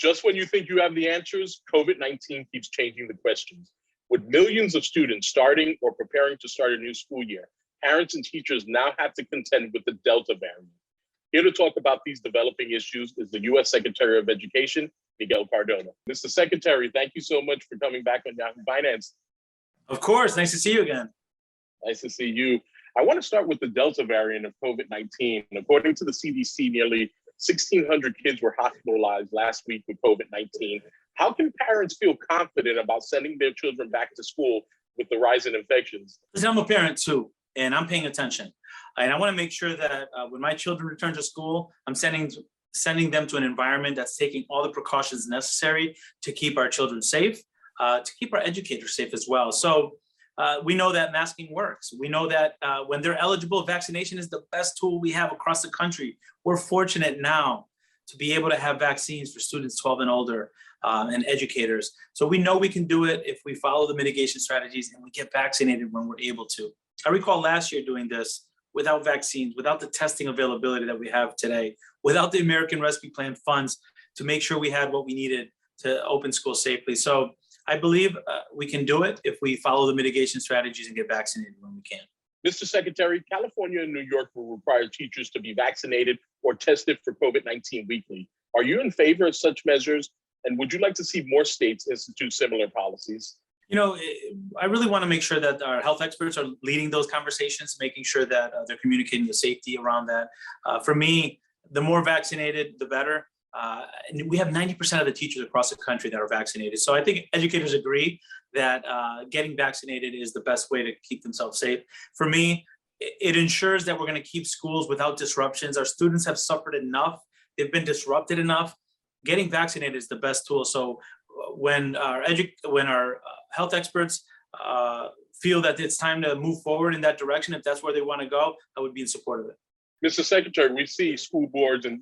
Just when you think you have the answers, COVID-19 keeps changing the questions. With millions of students starting or preparing to start a new school year, parents and teachers now have to contend with the Delta variant. Here to talk about these developing issues is the U.S. Secretary of Education, Miguel Cardona. Mr. Secretary, thank you so much for coming back on Yahoo Finance. Of course, nice to see you again. Nice to see you. I want to start with the Delta variant of COVID-19. According to the CDC, nearly 1,600 kids were hospitalized last week with COVID-19. How can parents feel confident about sending their children back to school with the rise in infections? Listen, I'm a parent too, and I'm paying attention. And I want to make sure that when my children return to school, I'm sending them to an environment that's taking all the precautions necessary to keep our children safe, to keep our educators safe as well. So we know that masking works. We know that when they're eligible, vaccination is the best tool we have across the country. We're fortunate now to be able to have vaccines for students 12 and older and educators. So we know we can do it if we follow the mitigation strategies and we get vaccinated when we're able to. I recall last year doing this without vaccines, without the testing availability that we have today, without the American Rescue Plan funds to make sure we had what we needed to open schools safely. So I believe we can do it if we follow the mitigation strategies and get vaccinated when we can. Mr. Secretary, California and New York will require teachers to be vaccinated or tested for COVID-19 weekly. Are you in favor of such measures? And would you like to see more states institute similar policies? You know, I really want to make sure that our health experts are leading those conversations, making sure that they're communicating the safety around that. For me, the more vaccinated, the better. And we have 90% of the teachers across the country that are vaccinated. So I think educators agree that getting vaccinated is the best way to keep themselves safe. For me, it ensures that we're going to keep schools without disruptions. Our students have suffered enough. They've been disrupted enough. Getting vaccinated is the best tool. So when our health experts feel that it's time to move forward in that direction, if that's where they want to go, I would be in support of it. Mr. Secretary, we see school boards and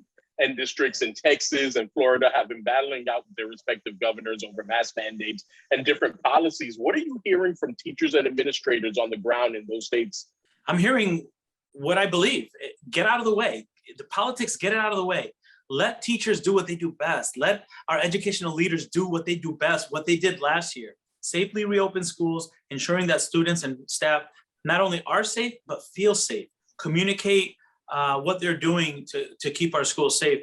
districts in Texas and Florida have been battling out with their respective governors over mask mandates and different policies. What are you hearing from teachers and administrators on the ground in those states? I'm hearing what I believe. Get out of the way. The politics, get it out of the way. Let teachers do what they do best. Let our educational leaders do what they do best, what they did last year. Safely reopen schools, ensuring that students and staff not only are safe, but feel safe. Communicate what they're doing to keep our schools safe.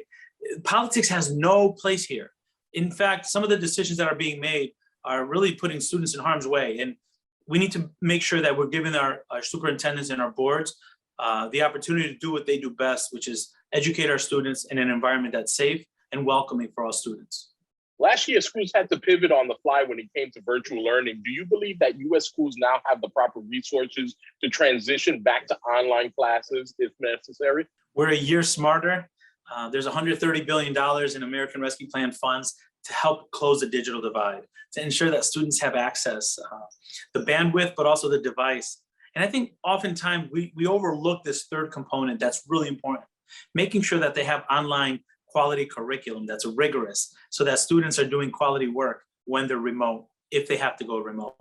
Politics has no place here. In fact, some of the decisions that are being made are really putting students in harm's way. And we need to make sure that we're giving our superintendents and our boards the opportunity to do what they do best, which is educate our students in an environment that's safe and welcoming for all students. Last year, schools had to pivot on the fly when it came to virtual learning. Do you believe that U.S. schools now have the proper resources to transition back to online classes if necessary? We're a year smarter. There's $130 billion in American Rescue Plan funds to help close the digital divide, to ensure that students have access, the bandwidth, but also the device. And I think oftentimes we overlook this third component that's really important, making sure that they have online quality curriculum that's rigorous so that students are doing quality work when they're remote, if they have to go remote.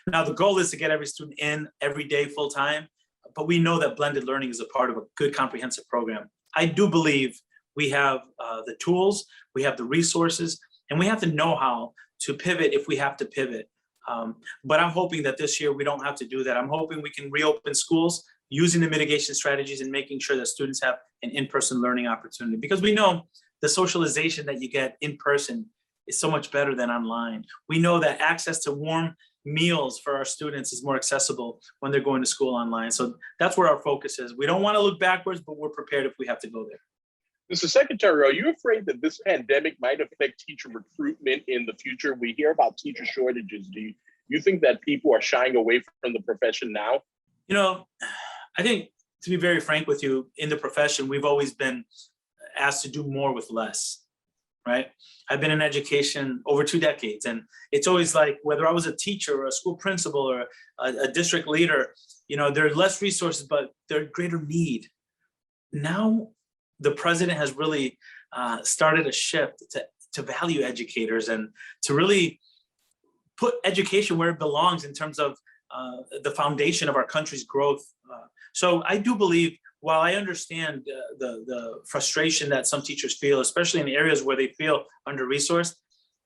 Now, the goal is to get every student in every day full time, but we know that blended learning is a part of a good comprehensive program. I do believe we have the tools, we have the resources, and we have the know-how to pivot if we have to pivot. But I'm hoping that this year we don't have to do that. I'm hoping we can reopen schools using the mitigation strategies and making sure that students have an in-person learning opportunity, because we know the socialization that you get in person is so much better than online. We know that access to warm meals for our students is more accessible when they're going to school online. So that's where our focus is. We don't want to look backwards, but we're prepared if we have to go there. Mr. Secretary, are you afraid that this pandemic might affect teacher recruitment in the future? We hear about teacher shortages. Do you think that people are shying away from the profession now? You know, I think, to be very frank with you, in the profession, we've always been asked to do more with less, right? I've been in education over 2 decades, and it's always like, whether I was a teacher or a school principal or a district leader, you know, there are less resources, but there's greater need. Now, the president has really started a shift to value educators and to really put education where it belongs in terms of the foundation of our country's growth. So I do believe while I understand the frustration that some teachers feel, especially in areas where they feel under-resourced,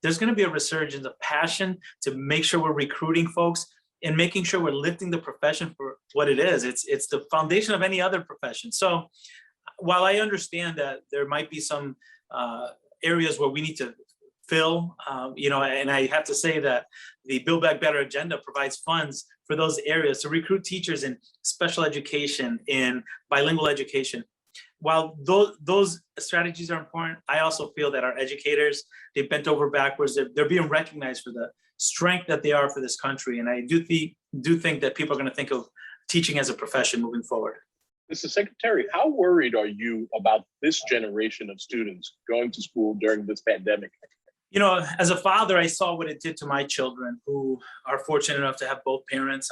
there's going to be a resurgence of passion to make sure we're recruiting folks and making sure we're lifting the profession for what it is. It's the foundation of any other profession. So while I understand that there might be some areas where we need to fill, and I have to say that the Build Back Better agenda provides funds for those areas to recruit teachers in special education, in bilingual education. While those strategies are important, I also feel that our educators, they've bent over backwards. They're being recognized for the strength that they are for this country. And I do think that people are going to think of teaching as a profession moving forward. Mr. Secretary, how worried are you about this generation of students going to school during this pandemic? As a father, I saw what it did to my children who are fortunate enough to have both parents.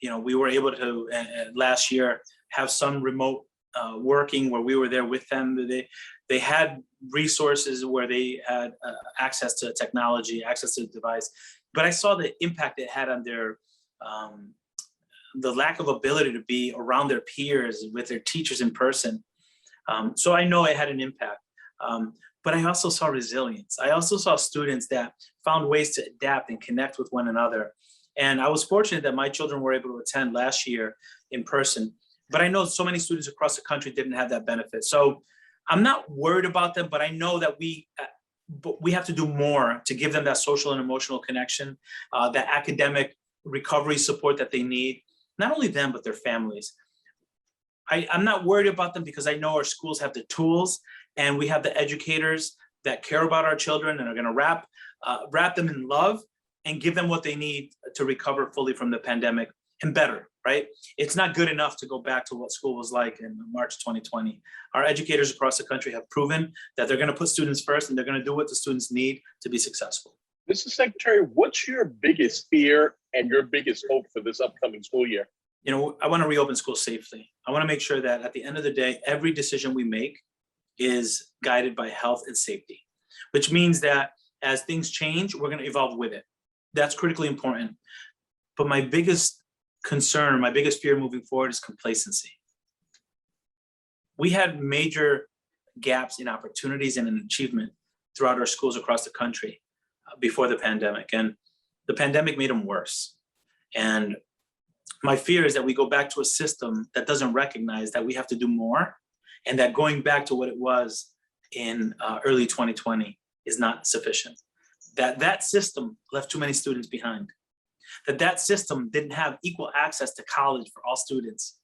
We were able to, last year, have some remote working where we were there with them. They had resources where they had access to technology, access to the device, but I saw the impact it had on their, the lack of ability to be around their peers with their teachers in person. So I know it had an impact. But I also saw resilience. I also saw students that found ways to adapt and connect with one another. And I was fortunate that my children were able to attend last year in person. But I know so many students across the country didn't have that benefit. So I'm not worried about them, but I know that we have to do more to give them that social and emotional connection, that academic recovery support that they need, not only them, but their families. I'm not worried about them because I know our schools have the tools and we have the educators that care about our children and are going to wrap them in love and give them what they need to recover fully from the pandemic and better, right? It's not good enough to go back to what school was like in March 2020. Our educators across the country have proven that they're going to put students first and they're going to do what the students need to be successful. Mr. Secretary, what's your biggest fear and your biggest hope for this upcoming school year? I want to reopen schools safely. I want to make sure that at the end of the day, every decision we make is guided by health and safety, which means that as things change, we're going to evolve with it. That's critically important. But my biggest concern, my biggest fear moving forward is complacency. We had major gaps in opportunities and in achievement throughout our schools across the country before the pandemic, and the pandemic made them worse. And my fear is that we go back to a system that doesn't recognize that we have to do more, and that going back to what it was in early 2020 is not sufficient. That system left too many students behind. That system didn't have equal access to college for all students.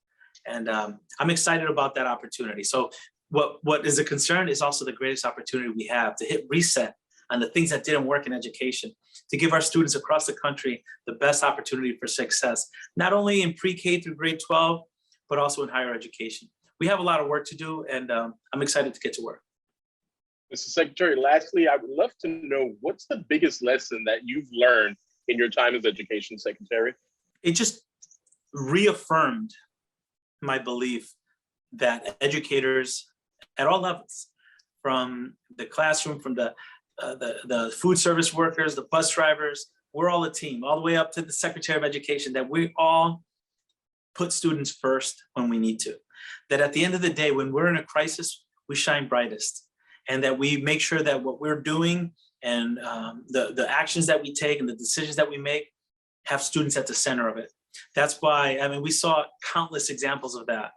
And I'm excited about that opportunity. So what is a concern is also the greatest opportunity we have to hit reset on the things that didn't work in education, to give our students across the country the best opportunity for success, not only in pre-K through grade 12, but also in higher education. We have a lot of work to do, and I'm excited to get to work. Mr. Secretary, lastly, I would love to know what's the biggest lesson that you've learned in your time as Education Secretary? It just reaffirmed my belief that educators at all levels, from the classroom, from the food service workers, the bus drivers, we're all a team, all the way up to the Secretary of Education, that we all put students first when we need to. That at the end of the day, when we're in a crisis, we shine brightest, and that we make sure that what we're doing and the actions that we take and the decisions that we make have students at the center of it. That's why, we saw countless examples of that.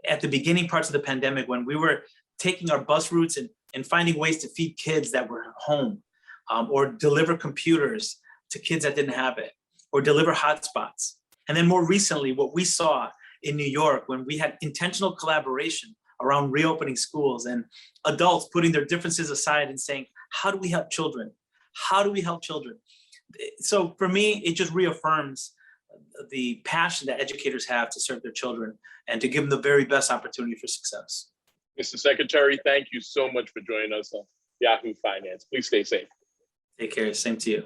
At the beginning parts of the pandemic, when we were taking our bus routes and finding ways to feed kids that were home, or deliver computers to kids that didn't have it, or deliver hotspots. And then more recently, what we saw in New York, when we had intentional collaboration around reopening schools and adults putting their differences aside and saying, how do we help children? How do we help children? So for me, it just reaffirms the passion that educators have to serve their children and to give them the very best opportunity for success. Mr. Secretary, thank you so much for joining us on Yahoo Finance. Please stay safe. Take care. Same to you.